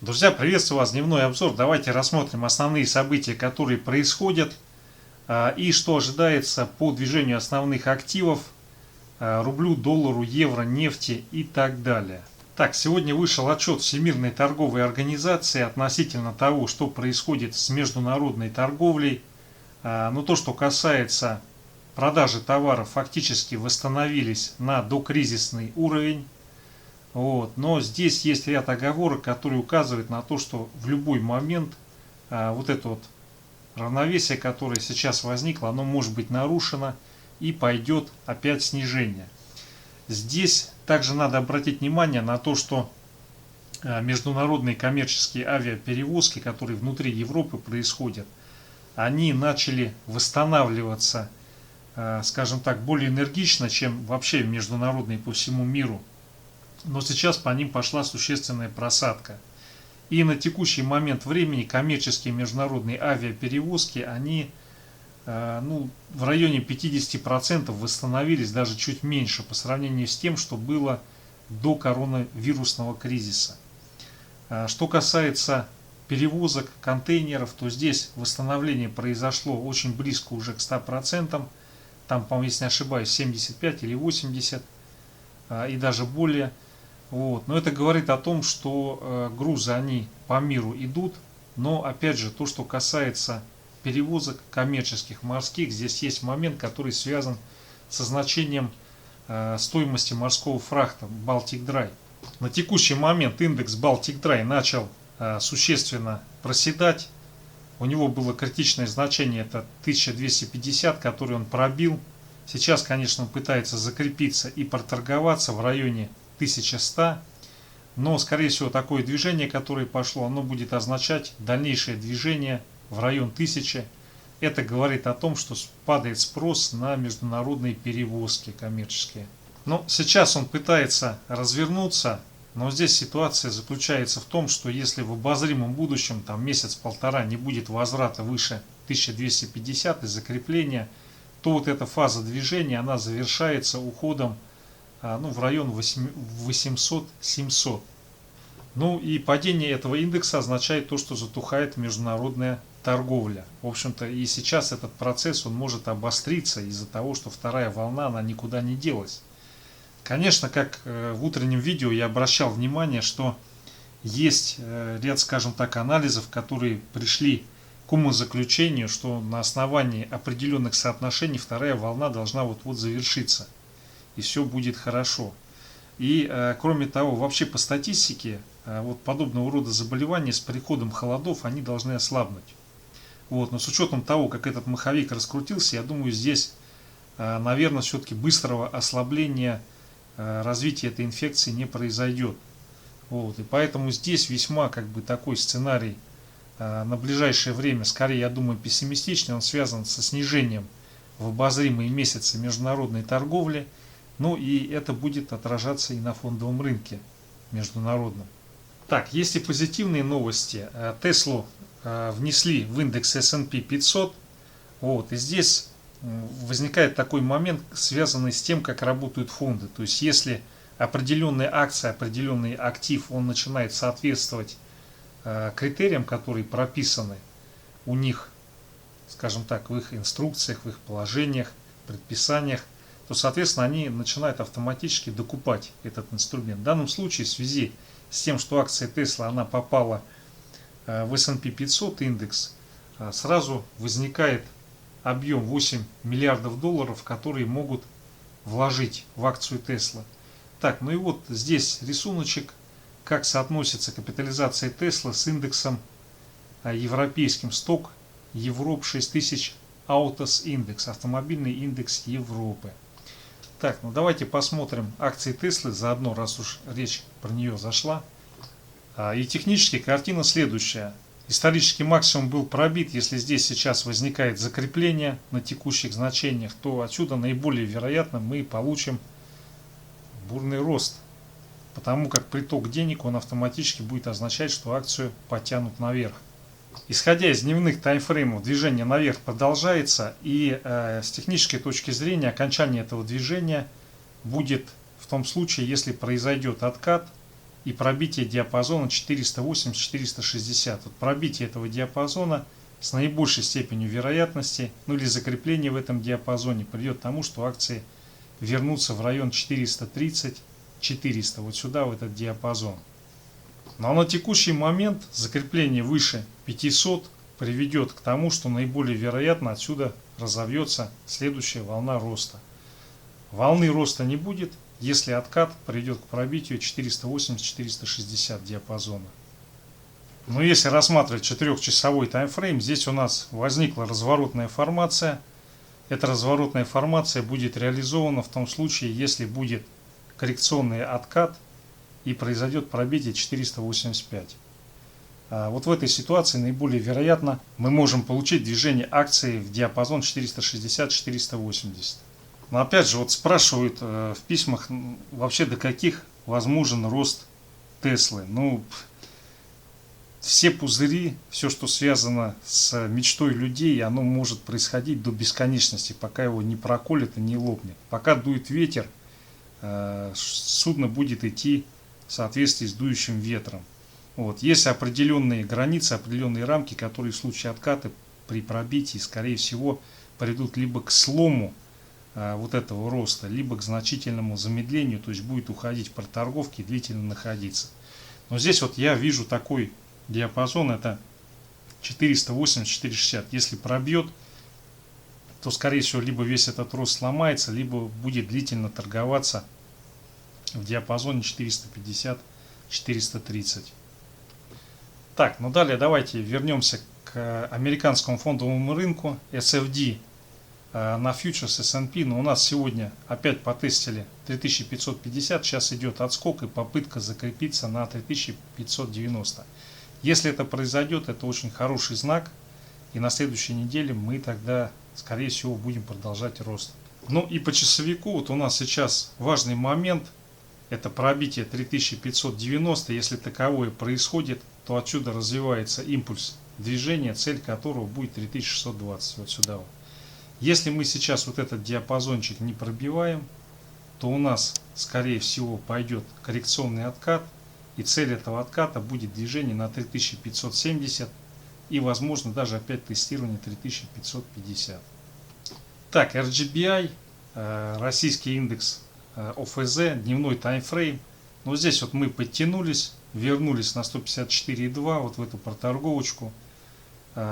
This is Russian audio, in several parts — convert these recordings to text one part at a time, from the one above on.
Друзья, приветствую вас, дневной обзор. Давайте рассмотрим основные события, которые происходят и что ожидается по движению основных активов, рублю, доллару, евро, нефти и так далее. Так, сегодня вышел отчет Всемирной торговой организации относительно того, что происходит с международной торговлей. Но то, что касается продажи товаров, фактически восстановились на докризисный уровень. Но здесь есть ряд оговорок, которые указывают на то, что в любой момент вот это вот равновесие, которое сейчас возникло, оно может быть нарушено и пойдет опять снижение. Здесь также надо обратить внимание на то, что международные коммерческие авиаперевозки, которые внутри Европы происходят, они начали восстанавливаться, скажем так, более энергично, чем вообще международные по всему миру. Но сейчас по ним пошла существенная просадка. И на текущий момент времени коммерческие международные авиаперевозки, они в районе 50% восстановились, даже чуть меньше по сравнению с тем, что было до коронавирусного кризиса. Что касается перевозок контейнеров, то здесь восстановление произошло очень близко уже к 100%. Там, по-моему, если не ошибаюсь, 75 или 80 и даже более. Но это говорит о том, что грузы они по миру идут, но опять же то, что касается перевозок коммерческих морских, здесь есть момент, который связан со значением стоимости морского фрахта Baltic Dry. На текущий момент индекс Baltic Dry начал существенно проседать. У него было критичное значение, это 1250, который он пробил. Сейчас, конечно, он пытается закрепиться и проторговаться в районе 1100, но скорее всего такое движение, которое пошло, оно будет означать дальнейшее движение в район 1000. Это говорит о том, что падает спрос на международные перевозки коммерческие. Но сейчас он пытается развернуться, но здесь ситуация заключается в том, что если в обозримом будущем, там месяц-полтора, не будет возврата выше 1250 и закрепления, то вот эта фаза движения, она завершается уходом в район 800-700. И падение этого индекса означает то, что затухает международная торговля. В общем-то, и сейчас этот процесс, он может обостриться из-за того, что вторая волна, она никуда не делась. Конечно, как в утреннем видео я обращал внимание, что есть ряд, скажем так, анализов, которые пришли к умозаключению, что на основании определенных соотношений вторая волна должна вот-вот завершиться. И все будет хорошо. И кроме того, вообще по статистике, подобного рода заболевания с приходом холодов, они должны ослабнуть. Но с учетом того, как этот маховик раскрутился, я думаю, здесь, наверное, все-таки быстрого ослабления развития этой инфекции не произойдет. И поэтому здесь весьма такой сценарий на ближайшее время, скорее, я думаю, пессимистичный. Он связан со снижением в обозримые месяцы международной торговли. И это будет отражаться и на фондовом рынке международном. Так, есть и позитивные новости. Теслу внесли в индекс S&P 500. И здесь возникает такой момент, связанный с тем, как работают фонды. То есть, если определенная акция, определенный актив, он начинает соответствовать критериям, которые прописаны у них, скажем так, в их инструкциях, в их положениях, предписаниях, то, соответственно, они начинают автоматически докупать этот инструмент. В данном случае, в связи с тем, что акция Tesla, она попала в S&P 500 индекс, сразу возникает объем 8 миллиардов долларов, которые могут вложить в акцию Tesla. Так, здесь рисуночек, как соотносится капитализация Tesla с индексом европейским сток Европ 6000 Autos Index, автомобильный индекс Европы. Так, давайте посмотрим акции Теслы заодно, раз уж речь про нее зашла. И технически картина следующая. Исторический максимум был пробит. Если здесь сейчас возникает закрепление на текущих значениях, то отсюда наиболее вероятно мы получим бурный рост. Потому как приток денег, он автоматически будет означать, что акцию потянут наверх. Исходя из дневных таймфреймов, движение наверх продолжается, и с технической точки зрения окончание этого движения будет в том случае, если произойдет откат и пробитие диапазона 480-460. Вот пробитие этого диапазона с наибольшей степенью вероятности, ну или закрепление в этом диапазоне, придет к тому, что акции вернутся в район 430-400, вот сюда, в этот диапазон. Но на текущий момент закрепление выше 500 приведет к тому, что наиболее вероятно отсюда разовьется следующая волна роста. Волны роста не будет, если откат придет к пробитию 480-460 диапазона. Но если рассматривать 4-часовой таймфрейм, здесь у нас возникла разворотная формация. Эта разворотная формация будет реализована в том случае, если будет коррекционный откат и произойдет пробитие 485. Вот в этой ситуации наиболее вероятно мы можем получить движение акции в диапазон 460-480. Но опять же, вот спрашивают в письмах, вообще до каких возможен рост Теслы. Ну, все пузыри, все, что связано с мечтой людей, оно может происходить до бесконечности, пока его не проколет и не лопнет. Пока дует ветер, судно будет идти в соответствии с дующим ветром. Вот. Есть определенные границы, определенные рамки, которые в случае отката при пробитии, скорее всего, придут либо к слому вот этого роста, либо к значительному замедлению, то есть будет уходить в проторговки и длительно находиться. Но здесь вот я вижу такой диапазон, это 480-460. Если пробьет, то скорее всего либо весь этот рост сломается, либо будет длительно торговаться в диапазоне 450-430. Так, ну далее давайте вернемся к американскому фондовому рынку SFD на фьючерс S&P. Но у нас сегодня опять потестили 3550, сейчас идет отскок и попытка закрепиться на 3590. Если это произойдет, это очень хороший знак, и на следующей неделе мы тогда, скорее всего, будем продолжать рост. Ну и по часовику, вот у нас сейчас важный момент, это пробитие 3590. Если таковое происходит, то отсюда развивается импульс движения, цель которого будет 3620, вот сюда вот. Если мы сейчас вот этот диапазончик не пробиваем, то у нас, скорее всего, пойдет коррекционный откат, и цель этого отката будет движение на 3570 и, возможно, даже опять тестирование 3550. Так, RGBI, российский индекс ОФЗ, дневной таймфрейм. Но здесь вот мы подтянулись, вернулись на 154,2, вот в эту проторговочку.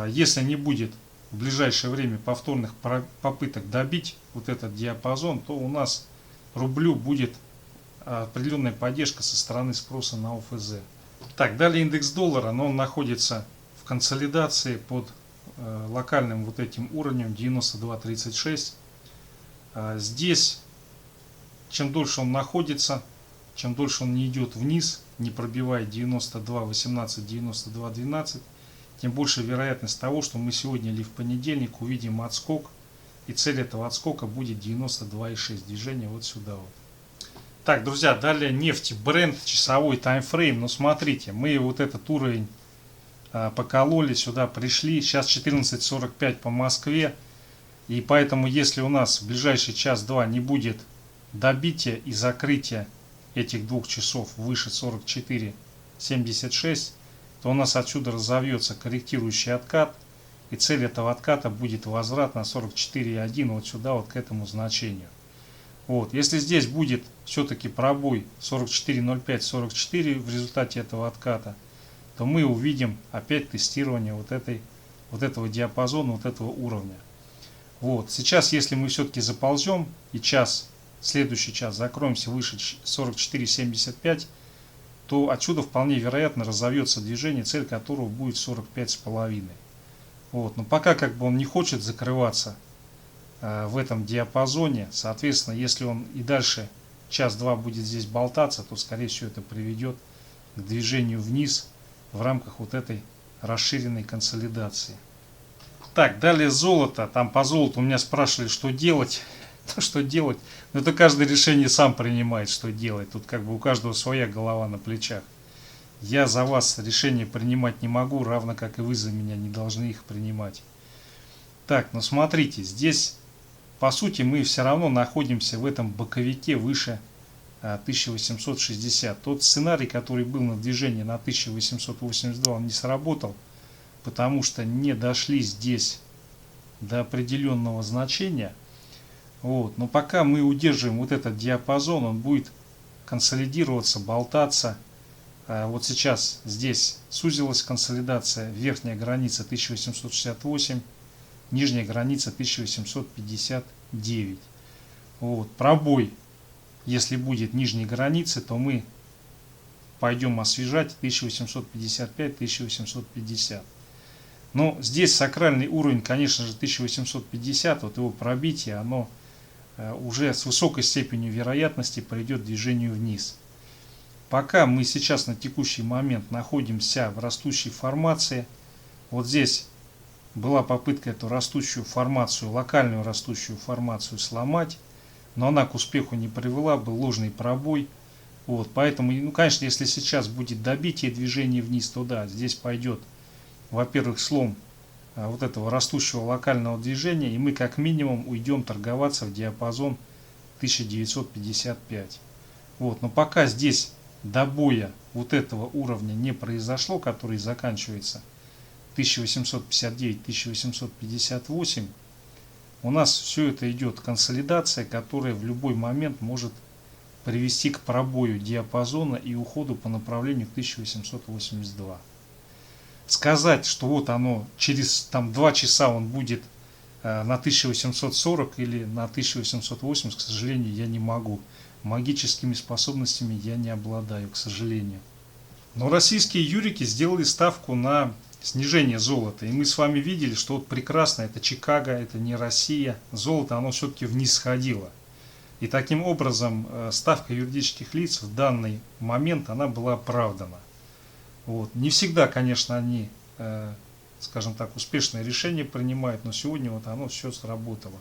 Если не будет в ближайшее время повторных попыток добить вот этот диапазон, то у нас рублю будет определенная поддержка со стороны спроса на ОФЗ. Так, далее индекс доллара, но он находится в консолидации под локальным вот этим уровнем 92.36. Здесь, чем дольше он находится, чем дольше он не идет вниз, не пробивает 92.18, 92.12, тем больше вероятность того, что мы сегодня или в понедельник увидим отскок, и цель этого отскока будет 92.6, движение вот сюда вот. Так, друзья, далее нефть, Brent, часовой таймфрейм. Ну, смотрите, мы вот этот уровень покололи, сюда пришли. Сейчас 14.45 по Москве. И поэтому, если у нас в ближайший час-два не будет добития и закрытия этих 2 часов выше 44.76, то у нас отсюда разовьется корректирующий откат. И цель этого отката будет возврат на 44.1 вот сюда, вот к этому значению. Вот. Если здесь будет все-таки пробой 44.05-44 в результате этого отката, то мы увидим опять тестирование вот этого диапазона, вот этого уровня. Вот. Сейчас, если мы все-таки заползем и следующий час закроемся выше 44.75, то отсюда вполне вероятно разовьется движение, цель которого будет 45,5. Вот. Но пока как бы он не хочет закрываться в этом диапазоне, соответственно, если он и дальше час-два будет здесь болтаться, то скорее всего это приведет к движению вниз в рамках вот этой расширенной консолидации. Так, далее золото. Там по золоту у меня спрашивали, что делать. Что делать? Но это каждое решение сам принимает, что делать. Тут как бы у каждого своя голова на плечах. Я за вас решения принимать не могу, равно как и вы за меня не должны их принимать. Так, ну смотрите, здесь по сути мы все равно находимся в этом боковике выше 1860. Тот сценарий, который был на движении на 1882, он не сработал, потому что не дошли здесь до определенного значения. Вот. Но пока мы удерживаем вот этот диапазон, он будет консолидироваться, болтаться. Вот сейчас здесь сузилась консолидация, верхняя граница 1868, нижняя граница 1859. Вот. Пробой, если будет нижней границы, то мы пойдем освежать 1855-1850. Но здесь сакральный уровень, конечно же, 1850, вот его пробитие, оно уже с высокой степенью вероятности пойдет к движению вниз. Пока мы сейчас на текущий момент находимся в растущей формации, вот здесь была попытка эту растущую формацию, локальную растущую формацию сломать, но она к успеху не привела, был ложный пробой. Вот, поэтому, ну, конечно, если сейчас будет добитие движения вниз, то да, здесь пойдет, во-первых, слом вот этого растущего локального движения, и мы как минимум уйдем торговаться в диапазон 1955. Вот, но пока здесь добоя вот этого уровня не произошло, который заканчивается 1859-1858, у нас все это идет консолидация, которая в любой момент может привести к пробою диапазона и уходу по направлению к 1882. Сказать, что вот оно через там 2 часа он будет на 1840 или на 1880, к сожалению, я не могу. Магическими способностями я не обладаю, к сожалению. Но российские юрики сделали ставку на снижение золота. И мы с вами видели, что вот прекрасно, это Чикаго, это не Россия. Золото, оно все-таки вниз сходило. И таким образом ставка юридических лиц в данный момент, она была оправдана. Вот. Не всегда, конечно, они, скажем так, успешные решения принимают, но сегодня вот оно все сработало.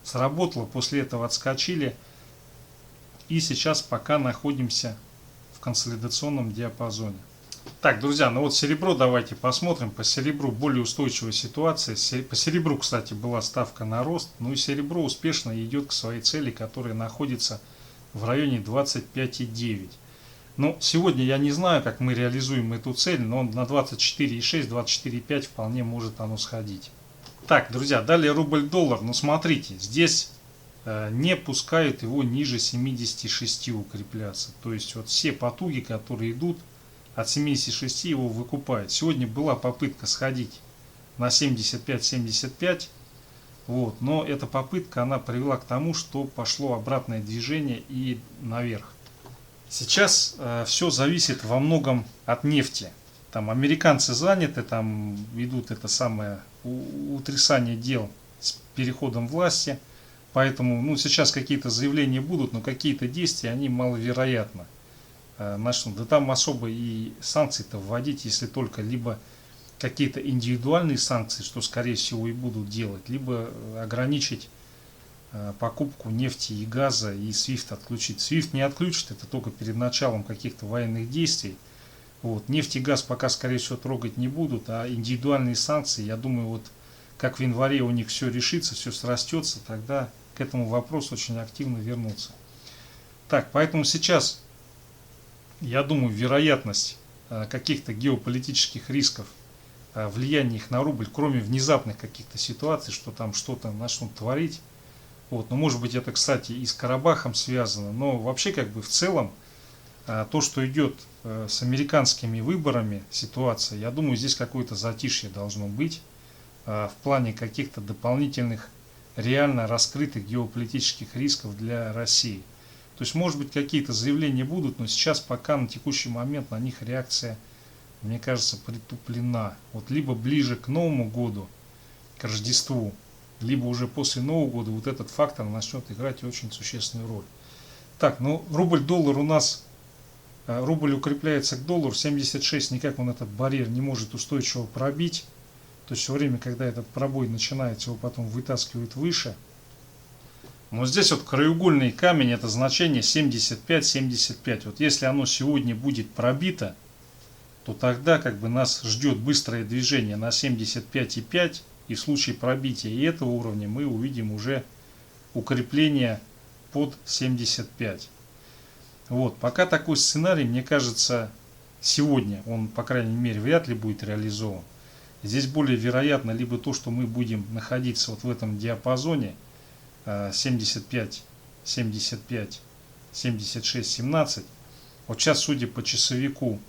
Сработало, после этого отскочили. И сейчас пока находимся в консолидационном диапазоне. Так, друзья, ну вот серебро давайте посмотрим. По серебру более устойчивая ситуация. По серебру, кстати, была ставка на рост. Ну и серебро успешно идет к своей цели, которая находится в районе 25,9. Ну, сегодня я не знаю, как мы реализуем эту цель, но на 24,6, 24,5 вполне может оно сходить. Так, друзья, далее рубль-доллар. Ну, смотрите, здесь не пускают его ниже 76 укрепляться. То есть вот все потуги, которые идут от 76, его выкупают. Сегодня была попытка сходить на 75-75, вот, но эта попытка, она привела к тому, что пошло обратное движение и наверх. Сейчас все зависит во многом от нефти. Там американцы заняты, там идут это самое утрясание дел с переходом власти. Поэтому ну, сейчас какие-то заявления будут, но какие-то действия, они маловероятны. Начнут. Да там особо и санкции-то вводить, если только либо какие-то индивидуальные санкции, что скорее всего и будут делать, либо ограничить покупку нефти и газа и SWIFT отключить. SWIFT не отключит, это только перед началом каких-то военных действий. Вот. Нефть и газ пока скорее всего трогать не будут, а индивидуальные санкции, я думаю, вот как в январе у них все решится, все срастется, тогда к этому вопросу очень активно вернуться. Так, поэтому сейчас, я думаю, вероятность каких-то геополитических рисков, влияния их на рубль, кроме внезапных каких-то ситуаций, что там что-то начнут творить, вот, ну, может быть, это, кстати, и с Карабахом связано, но вообще, как бы, в целом, то, что идет с американскими выборами ситуация, я думаю, здесь какое-то затишье должно быть в плане каких-то дополнительных реально раскрытых геополитических рисков для России. То есть, может быть, какие-то заявления будут, но сейчас пока на текущий момент на них реакция, мне кажется, притуплена. Вот либо ближе к Новому году, к Рождеству, либо уже после Нового года вот этот фактор начнет играть очень существенную роль. Так, ну рубль-доллар у нас, рубль укрепляется к доллару, 76, никак он этот барьер не может устойчиво пробить. То есть все время, когда этот пробой начинается, его потом вытаскивают выше. Но здесь вот краеугольный камень, это значение 75-75. Вот если оно сегодня будет пробито, то тогда как бы нас ждет быстрое движение на 75,5. И в случае пробития и этого уровня мы увидим уже укрепление под 75. Вот, пока такой сценарий, мне кажется, сегодня он, по крайней мере, вряд ли будет реализован. Здесь более вероятно либо то, что мы будем находиться вот в этом диапазоне 75, 75, 76, 17. Вот сейчас, судя по часовику,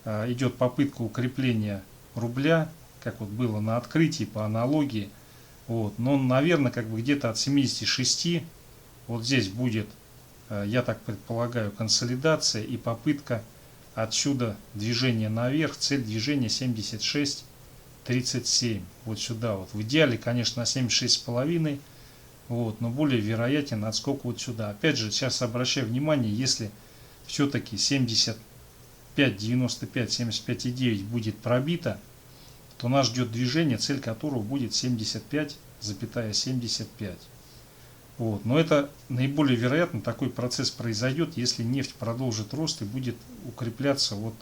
идет попытка укрепления рубля, как вот было на открытии по аналогии. Вот. Но, наверное, как бы где-то от 76 вот здесь будет, я так предполагаю, консолидация и попытка отсюда движения наверх. Цель движения 76,37. Вот сюда вот. В идеале, конечно, на 76,5. Вот, но более вероятен отскок вот сюда. Опять же, сейчас обращаю внимание, если все-таки 75,95, 75,9 будет пробито, то нас ждет движение, цель которого будет 75,75. Вот. Но это наиболее вероятно, такой процесс произойдет, если нефть продолжит рост и будет укрепляться вот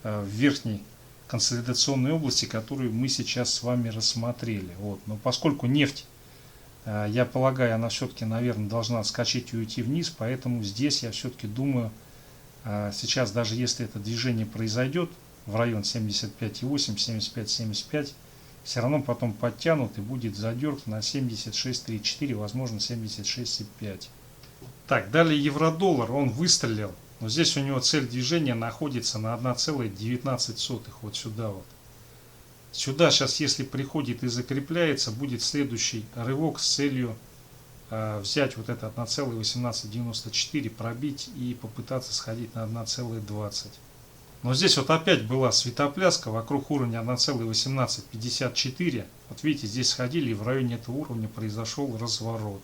в верхней консолидационной области, которую мы сейчас с вами рассмотрели. Вот. Но поскольку нефть, я полагаю, она все-таки, наверное, должна отскочить и уйти вниз, поэтому здесь я все-таки думаю, сейчас даже если это движение произойдет в район 75,8, 75,75, все равно потом подтянут и будет задерг на 76,34, возможно 76,5. Так, далее евро-доллар, он выстрелил, но здесь у него цель движения находится на 1,19, вот сюда вот. Сюда сейчас, если приходит и закрепляется, будет следующий рывок с целью взять вот это 1,1894, пробить и попытаться сходить на 1,20. Но здесь вот опять была светопляска вокруг уровня 1,1854. Вот видите, здесь сходили и в районе этого уровня произошел разворот.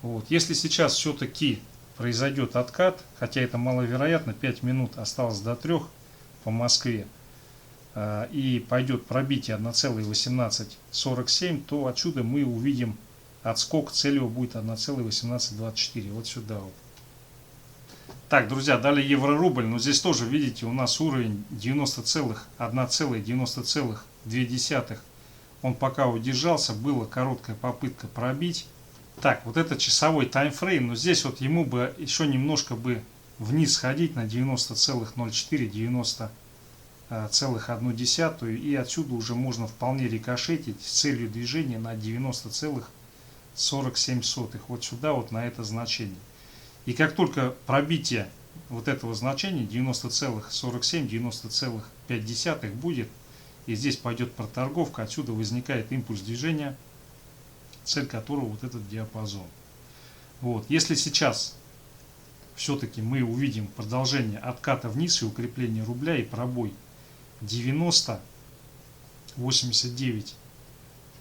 Вот. Если сейчас все-таки произойдет откат, хотя это маловероятно, 5 минут осталось до 3 по Москве, и пойдет пробитие 1,1847, то отсюда мы увидим отскок, цель его будет 1,1824, вот сюда вот. Так, друзья, далее евро-рубль, но здесь тоже, видите, у нас уровень 90,1,90,2. Он пока удержался, была короткая попытка пробить. Так, вот это часовой таймфрейм, но здесь вот ему бы еще немножко бы вниз сходить на 90,04, 90,1, и отсюда уже можно вполне рикошетить с целью движения на 90,47, вот сюда вот на это значение. И как только пробитие вот этого значения 90,47, 90,5 будет, и здесь пойдет проторговка, отсюда возникает импульс движения, цель которого вот этот диапазон. Вот. Если сейчас все-таки мы увидим продолжение отката вниз и укрепление рубля и пробой 90, 89,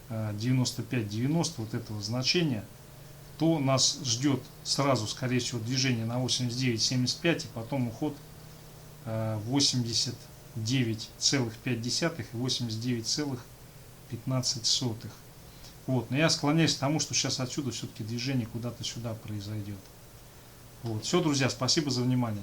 95, 90 вот этого значения, то нас ждет сразу, скорее всего, движение на 89,75 и потом уход 89,5 и 89,15. Вот. Но я склоняюсь к тому, что сейчас отсюда все-таки движение куда-то сюда произойдет. Вот. Все, друзья, спасибо за внимание.